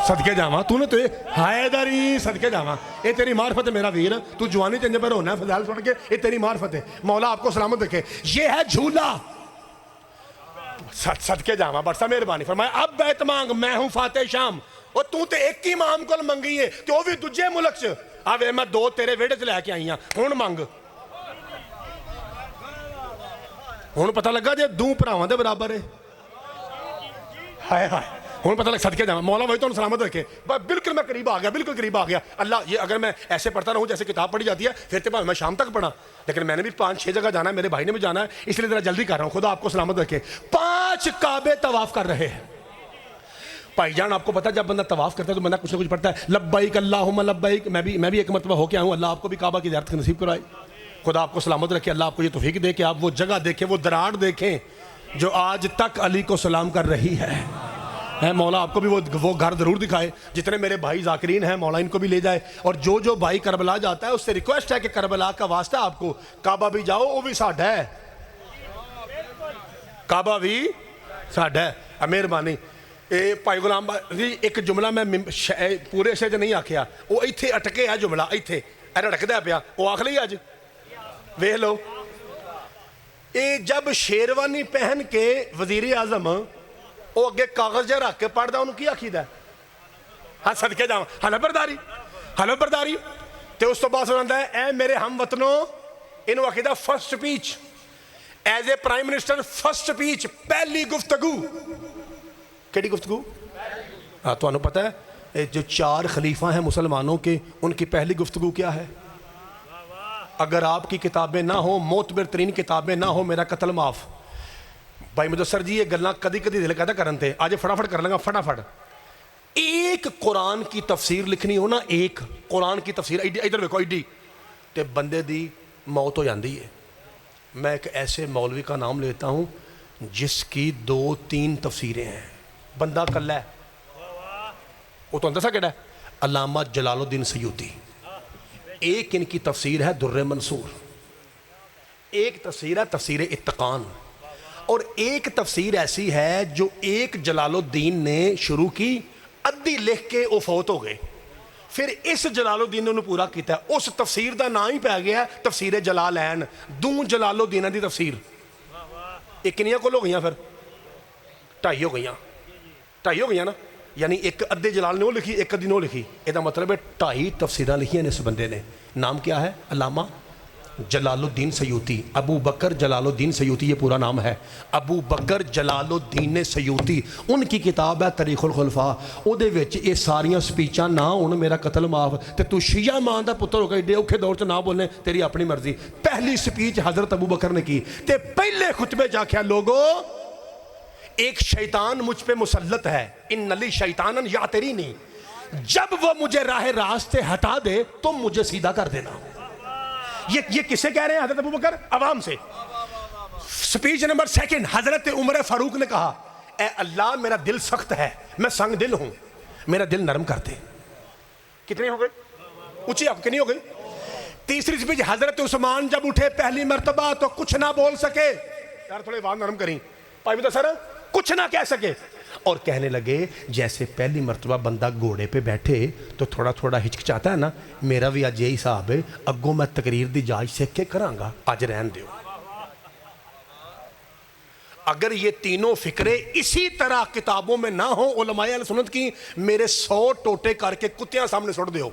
صدقے جاواں تو نے تو حیدری، صدقے جاواں، یہ تیری معرفت ہے میرا ویر، تو جوانی چنجے پر ہونا ہے فضائل سن کے، یہ تیری معرفت ہے۔ مولا آپ کو سلامت رکھے۔ یہ ہے جھولا۔ صدقے جاواں بٹ صاحب مہربانی فرمایا اب بیعت مانگ، میں ہوں فاتح شام۔ اور تو تے ایک ہی امام کو منگی ہے کہ وہ بھی دجے ملک سے، آوے میں 2 تیرے ویڑے سے لے کے آئی ہاں، ہون مانگ۔ ہون پتہ لگا جے دوں پراواں دے برابر ہے۔ ہائے ہائے ہوں پتہ لگ صدقے جاواں، مولا وہی تو سلامت رکھے۔ بالکل میں قریب آ گیا، بالکل قریب آ گیا۔ اللہ یہ اگر میں ایسے پڑھتا رہوں جیسے کتاب پڑھی جاتی ہے پھر تو میں شام تک پڑھا، لیکن میں نے بھی 5-6 جگہ جانا ہے، میرے بھائی نے بھی جانا ہے، اس لیے ذرا جلدی کر رہا ہوں۔ خدا آپ کو سلامت رکھے۔ 5 کعبے طواف کر رہے ہیں۔ بھائی جان آپ کو پتا جب بندہ طواف کرتا ہے تو بندہ کچھ نہ کچھ پڑھتا ہے، لبیک اللہم لبیک۔ میں بھی ایک مرتبہ ہو کے آیا ہوں، اللہ آپ کو بھی کعبہ کی زیارت نصیب کرائے۔ خدا آپ کو سلامت رکھے، اللہ آپ کو یہ توفیق دے کہ آپ وہ جگہ دیکھیں، وہ دراڑ دیکھیں جو آج تک علی کو سلام کر رہی ہے. اے مولا آپ کو بھی وہ گھر ضرور دکھائے. جتنے میرے بھائی ذاکرین ہیں مولا ان کو بھی لے جائے. اور جو بھائی کربلا جاتا ہے اس سے ریکویسٹ ہے کہ کربلا کا واسطہ آپ کو کعبہ بھی جاؤ, وہ بھی ساڈا ہے, کعبہ بھی ساڈا ہے. مہربانی. بھائی غلام جی ایک جملہ میں پورے شہر نہیں آکھیا, وہ ایتھے اٹکے ہے جملہ, ایتھے رڑکدا پیا, وہ آکھ لئی اج ویکھ لو. جب شیروانی پہن کے وزیر اعظم وہ اگے کاغذ جہ رکھ کے پڑھدا انہوں کی آکھیدا ہے؟ ہاں صدقے جاواں حلف برداری. تے اس تو بعد سناتا ہے اے میرے ہم وطنوں, انہوں آکھیدا first speech as a prime minister, first speech پہلی گفتگو. کیڑی گفتگو؟ تو انہوں پتہ ہے جو 4 خلیفہ ہیں مسلمانوں کے, ان کی پہلی گفتگو کیا ہے؟ اگر آپ کی کتابیں نہ ہوں, معتبر ترین کتابیں نہ ہوں, میرا قتل معاف. بھائی مدثر جی یہ گلاں کدی دل کہتا کرن تے, آج فٹافٹ کر لیں گا فٹافٹ. ایک قرآن کی تفسیر لکھنی ہو نا, ایک قرآن کی تفسیر ادھر دیکھو ایڈی, تے بندے دی موت ہو جاندی ہے. میں ایک ایسے مولوی کا نام لیتا ہوں جس کی 2-3 تفسیریں ہیں, بندہ کلا ہے. وہ تو اندر سا کہڑا ہے, علامہ جلال الدین سیوطی. ایک ان کی تفسیر ہے در منصور, ایک تفسیر ہے تفسیر اتقان, اور ایک تفسیر ایسی ہے جو ایک جلال الدین نے شروع کی, ادھی لکھ کے وہ فوت ہو گئے, پھر اس جلال الدین نے انہوں پورا کیتا ہے. اس تفسیر دا نام ہی پہ گیا تفسیر جلالین, دوں جلال الدین دی تفسیر. ایک کنیاں کول ہو گئیاں, پھر 2.5 ہو گئیاں نا, یعنی ایک ادھے جلال نے وہ لکھی, ایک ادھی نے وہ لکھی. یہ مطلب ہے 2.5 تفسیریں لکھی ہیں اس بندے نے. نام کیا ہے؟ علامہ جلال الدین سیوطی, ابو بکر جلال الدین سیوطی یہ پورا نام ہے, ابو بکر جلال الدین سیوطی. ان کی کتاب ہے تاریخ الخلفاء, او دے وچ یہ ساریاں سپیچاں نہ ہون میرا قتل معاف. تے تو شیعہ مان دا پتر ہو کے ایڈے اوکھے دور چ نہ بولنے, تیری اپنی مرضی. پہلی سپیچ حضرت ابو بکر نے کی, تے پہلے خطبے جا کے لوگو ایک شیطان مجھ پہ مسلط ہے, ان لی شیطانن یاترینی, جب وہ مجھے راہ راست سے ہٹا دے تم مجھے سیدھا کر دینا. یہ کسے کہہ رہے ہیں؟ حضرت ابو بکر عوام سے. سپیچ نمبر 2 حضرت عمر فاروق نے کہا اے اللہ میرا دل سخت ہے, میں سنگ دل ہوں, میرا دل نرم کر دے. کتنے ہو گئے؟ اونچی آپ کنی ہو گئی. تیسری سپیچ حضرت عثمان جب اٹھے پہلی مرتبہ تو کچھ نہ بول سکے, یار تھوڑے بات نرم کریں بھائی مدثر, کچھ نہ کہہ سکے, اور کہنے لگے جیسے پہلی مرتبہ بندہ گھوڑے پہ بیٹھے تو تھوڑا تھوڑا ہچکچاتا ہے نا, میرا بھی آج یہی حساب ہے, اگوں میں تقریر دی جاج سیکھ کے کرانگا, آج رہن دیو. اگر یہ تینوں فکرے اسی طرح کتابوں میں نہ ہوں علماء اہل سنت کی, میرے 100 ٹوٹے کر کے کتیاں سامنے سٹ دیو.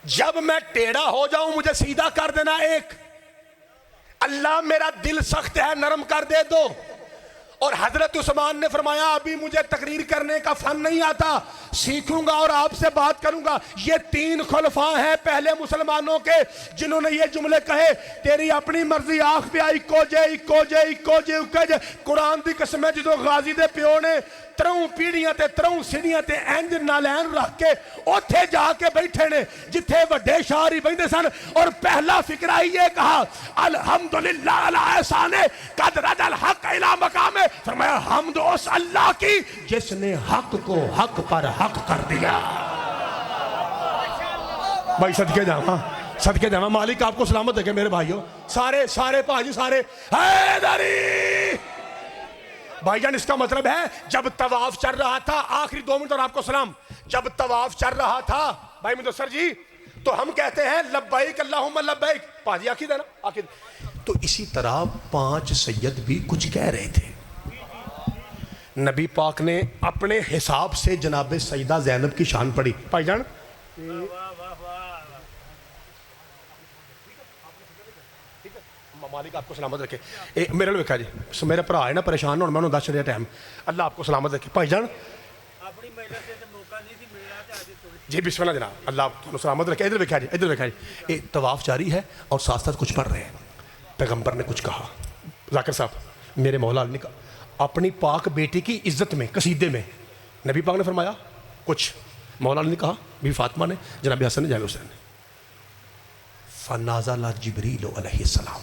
جب میں ٹیڑھا ہو جاؤں مجھے سیدھا کر دینا. ایک اللہ میرا دل سخت ہے نرم کر دے دو. اور حضرت عثمان نے فرمایا ابھی مجھے تقریر کرنے کا فن نہیں آتا, سیکھوں گا اور آپ سے بات کروں گا. یہ 3 خلفاء ہیں پہلے مسلمانوں کے جنہوں نے یہ جملے کہے, تیری اپنی مرضی آنکھ پہ اکو جے. قرآن دی قسم ہے جدو غازی دے پیو نے 3 پیڑیاں تے 3 سیڑیاں تے انج نالین رکھ کے اوتھے جا کے بیٹھے نے جتھے وڈے شاعری بیندے سن, اور پہلا فکرہ یہ کہا الحمدللہ علی احسان قد رد الحق الی مقام. فرمایا حمد اس اللہ کی جس نے حق کو حق پر حق کر دیا. بھائی صدقے جاواں مالک آپ کو سلامت دے کے میرے بھائیوں, سارے بھائی سارے حیدری. بھائی جان اس کا مطلب ہے جب طواف چل رہا تھا, آخری 2 منٹ اور آپ کو سلام, جب طواف چل رہا تھا بھائی مدثر جی تو ہم کہتے ہیں لبیک اللہم لبیک, پاجی آخید ہے نا آخید. تو اسی طرح 5 سید بھی کچھ کہہ رہے تھے. نبی پاک نے اپنے حساب سے جناب سیدہ زینب کی شان پڑھی. بھائی جان مالک آپ کو سلامت رکھے. میرے لئے جی میرے پرا ہے نا پریشان ہونا, میں انہوں 10 چڑیا ٹائم, اللہ آپ کو سلامت رکھے. بھائی جان جی بسم اللہ جناب, اللہ آپ کو سلامت رکھے. ادھر دیکھا جی طواف جاری ہے اور ساتھ ساتھ کچھ پڑھ رہے ہیں. پیغمبر نے کچھ کہا, ذاکر صاحب میرے مولا علی نے کہا اپنی پاک بیٹی کی عزت میں قصیدے میں نبی پاک نے فرمایا کچھ, مولا علی نے کہا بی فاطمہ نے, جناب حسن نے, جناب حسین نے. فنازل جبریل علیہ السلام,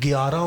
11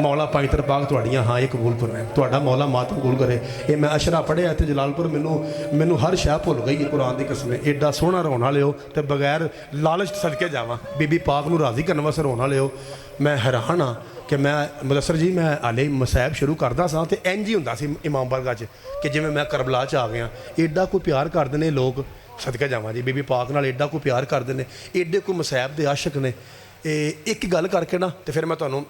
ਮੌਲਾ ਪਾਈਤਰ ਪਾਕ ਤੁਹਾਡੀਆਂ ਹਾਂ ਇਹ ਕਬੂਲ ਕਰਵਾਏ, ਤੁਹਾਡਾ ਮੌਲਾ ਮਾਤ ਕਬੂਲ ਕਰੇ। ਇਹ ਮੈਂ ਅਸ਼ਰਾ ਪੜ੍ਹਿਆ ਤੇ ਜਲਾਲਪੁਰ ਮੈਨੂੰ ਹਰ ਸ਼ੈ ਭੁੱਲ ਗਈ ਹੈ ਕੁਰਾਨ ਦੀ ਕਸਮ। ਐਡਾ ਸੋਹਣਾ ਰੋਣ ਵਾਲੇ ਹੋ ਤੇ ਬਗੈਰ ਲਾਲਚ ਸਦਕੇ ਜਾਵਾਂ ਬੀਬੀ ਪਾਕ ਨੂੰ ਰਾਜ਼ੀ ਕਰਨ ਵਾਸਤੇ ਰੋਣ ਵਾਲੇ ਹੋ। ਮੈਂ ਹੈਰਾਨ ਹਾਂ ਕਿ ਮੈਂ ਮੁਦੱਸਰ ਜੀ ਮੈਂ ਹਾਲੇ ਮਸਾਇਬ ਸ਼ੁਰੂ ਕਰਦਾ ਸਾਂ ਤੇ ਇੰਝ ਹੀ ਹੁੰਦਾ ਸੀ ਇਮਾਮ ਬਾਰਗਾਹ 'ਚ ਕਿ ਜਿਵੇਂ ਮੈਂ ਕਰਬਲਾ 'ਚ ਆ ਗਿਆ। ਐਡਾ ਕੋਈ ਪਿਆਰ ਕਰਦੇ ਨੇ ਲੋਕ, ਸਦਕੇ ਜਾਵਾਂ ਜੀ ਬੀਬੀ ਪਾਕ ਨਾਲ ਐਡਾ ਕੋਈ ਪਿਆਰ ਕਰਦੇ ਨੇ, ਐਡੇ ਕੋਈ ਮਸਾਇਬ ਦੇ ਆਸ਼ਿਕ ਨੇ। ਇੱਕ ਗੱਲ ਕਰਕੇ ਨਾ ਤੇ ਫਿਰ ਮੈਂ ਤੁਹਾਨੂੰ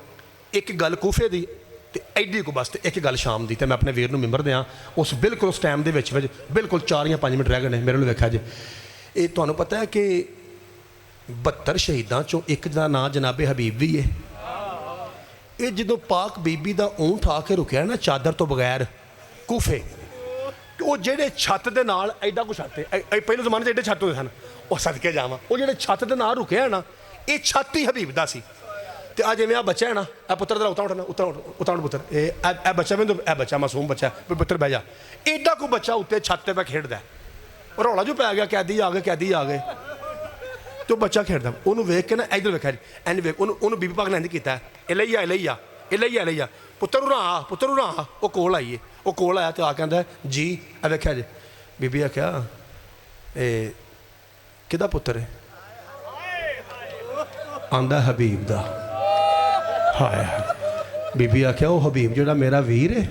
ਇੱਕ ਗੱਲ ਕੂਫੇ ਦੀ ਤੇ ਐਡੀ ਕੋ ਬਸ ਤੇ ਇੱਕ ਗੱਲ ਸ਼ਾਮ ਦੀ, ਤੇ ਮੈਂ ਆਪਣੇ ਵੀਰ ਨੂੰ ਮਿੰਬਰ ਦਿਆਂ ਉਸ ਬਿਲਕੁਲ ਉਸ ਟਾਈਮ ਦੇ ਵਿੱਚ ਬਿਲਕੁਲ 4 ਜਾਂ 5 ਮਿੰਟ ਰਹਿ ਗਏ ਨੇ ਮੇਰੇ ਨੂੰ ਵੇਖਿਆ ਜੇ। ਇਹ ਤੁਹਾਨੂੰ ਪਤਾ ਹੈ ਕਿ 72 ਸ਼ਹੀਦਾਂ 'ਚੋਂ ਇੱਕ ਦਾ ਨਾਂ ਜਨਾਬੇ ਹਬੀਬ ਵੀ ਹੈ। ਇਹ ਜਦੋਂ ਪਾਕ ਬੀਬੀ ਦਾ ਊਂਠ ਆ ਕੇ ਰੁਕਿਆ ਨਾ ਚਾਦਰ ਤੋਂ ਬਗੈਰ ਕੂਫੇ, ਉਹ ਜਿਹੜੇ ਛੱਤ ਦੇ ਨਾਲ ਐਡਾ ਕੁ ਛੱਤ ਹੈ, ਪਹਿਲੇ ਜ਼ਮਾਨੇ 'ਚ ਐਡੇ ਛੱਤ ਹੁੰਦੇ ਸਨ, ਉਹ ਸਦਕੇ ਜਾਵਾਂ ਉਹ ਜਿਹੜੇ ਛੱਤ ਦੇ ਨਾਲ ਰੁਕਿਆ ਨਾ ਇਹ ਛੱਤ ਹੀ ਹਬੀਬ ਦਾ ਸੀ। ਤੇ ਆ ਜਿਵੇਂ ਆ ਬੱਚਾ ਹੈ ਨਾ, ਇਹ ਪੁੱਤਰ ਦਾ ਉੱਠਣਾ ਉਤਾਉਣ ਪੁੱਤਰ, ਇਹ ਬੱਚਾ ਮੈਨੂੰ ਇਹ ਬੱਚਾ ਮਾਸੂਮ ਬੱਚਾ ਪੁੱਤਰ ਬਹਿ ਜਾ, ਐਡਾ ਕੋ ਬੱਚਾ ਉੱਤੇ ਛੱਤ ਤੇ ਪੈ ਖੇਡਦਾ, ਰੌਲਾ ਜੋ ਪੈ ਗਿਆ ਕੈਦੀ ਆ ਗਏ ਤੇ ਬੱਚਾ ਖੇਡਦਾ। ਉਹਨੂੰ ਵੇਖ ਕੇ ਨਾ ਇੱਧਰ ਵੇਖਿਆ ਐਨ ਵੇਖ ਉਹਨੂੰ ਬੀਬੀ ਪਾਕ ਨੇ ਇੰਝ ਕੀਤਾ, ਇਹ ਲਈ ਆ ਪੁੱਤਰ ਉਰਾਂ ਆ। ਉਹ ਕੋਲ ਆਈਏ, ਉਹ ਕੋਲ ਆਇਆ ਤੇ ਆ ਕਹਿੰਦਾ ਜੀ ਇਹ ਵੇਖਿਆ ਜੇ। ਬੀਬੀ ਆਖਿਆ ਇਹ ਕਿਹਦਾ ਪੁੱਤਰ ਹੈ? ਆਂਦਾ ਹਬੀਬ ਦਾ। ਹਾਏ ਬੀਬੀ ਆਖਿਆ ਉਹ ਹਬੀਬ ਜਿਹੜਾ ਮੇਰਾ ਵੀਰ ਹੈ?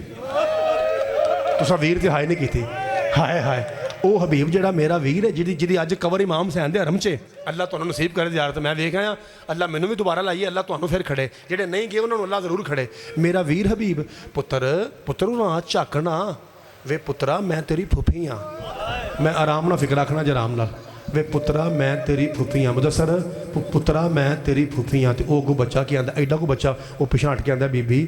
ਤੁਸੀਂ ਵੀਰ ਤੇ ਹਾਏ ਨਹੀਂ ਕੀਤੀ, ਹਾਏ ਉਹ ਹਬੀਬ ਜਿਹੜਾ ਮੇਰਾ ਵੀਰ ਹੈ ਜਿਹਦੀ ਅੱਜ ਕਬਰ ਇਮਾਮ ਹੁਸੈਨ ਦੇ ਹਰਮ 'ਚ। ਅੱਲਾ ਤੁਹਾਨੂੰ ਨਸੀਬ ਕਰੇ ਜ਼ਿਆਰਤ। ਮੈਂ ਵੇਖ ਆਇਆ, ਅੱਲਾ ਮੈਨੂੰ ਵੀ ਦੁਬਾਰਾ ਲਾਈਏ, ਅੱਲਾ ਤੁਹਾਨੂੰ ਫਿਰ ਖੜੇ, ਜਿਹੜੇ ਨਹੀਂ ਗਏ ਉਹਨਾਂ ਨੂੰ ਅੱਲਾ ਜ਼ਰੂਰ ਖੜੇ। ਮੇਰਾ ਵੀਰ ਹਬੀਬ ਪੁੱਤਰ ਉਹਨਾਂ ਝਾਕਣਾ ਵੇ ਪੁੱਤਰਾ ਮੈਂ ਤੇਰੀ ਫੁੱਫੀ ਹਾਂ। ਮੈਂ ਆਰਾਮ ਨਾਲ ਫਿਕਰ ਰੱਖਣਾ ਜੇ ਆਰਾਮ ਨਾਲ। ਵੇ ਪੁੱਤਰਾ ਮੈਂ ਤੇਰੀ ਫੁੱਫੀ ਹਾਂ ਮੁਦੱਸਰ, ਪੁੱਤਰਾ ਮੈਂ ਤੇਰੀ ਫੁੱਫੀ ਹਾਂ। ਤੇ ਉਹ ਅੱਗੋਂ ਬੱਚਾ ਕੀ ਆਂਦਾ, ਐਡਾ ਕੋ ਬੱਚਾ ਉਹ ਪਿਛਾਂਟ ਕੇ ਆਂਦਾ ਬੀਬੀ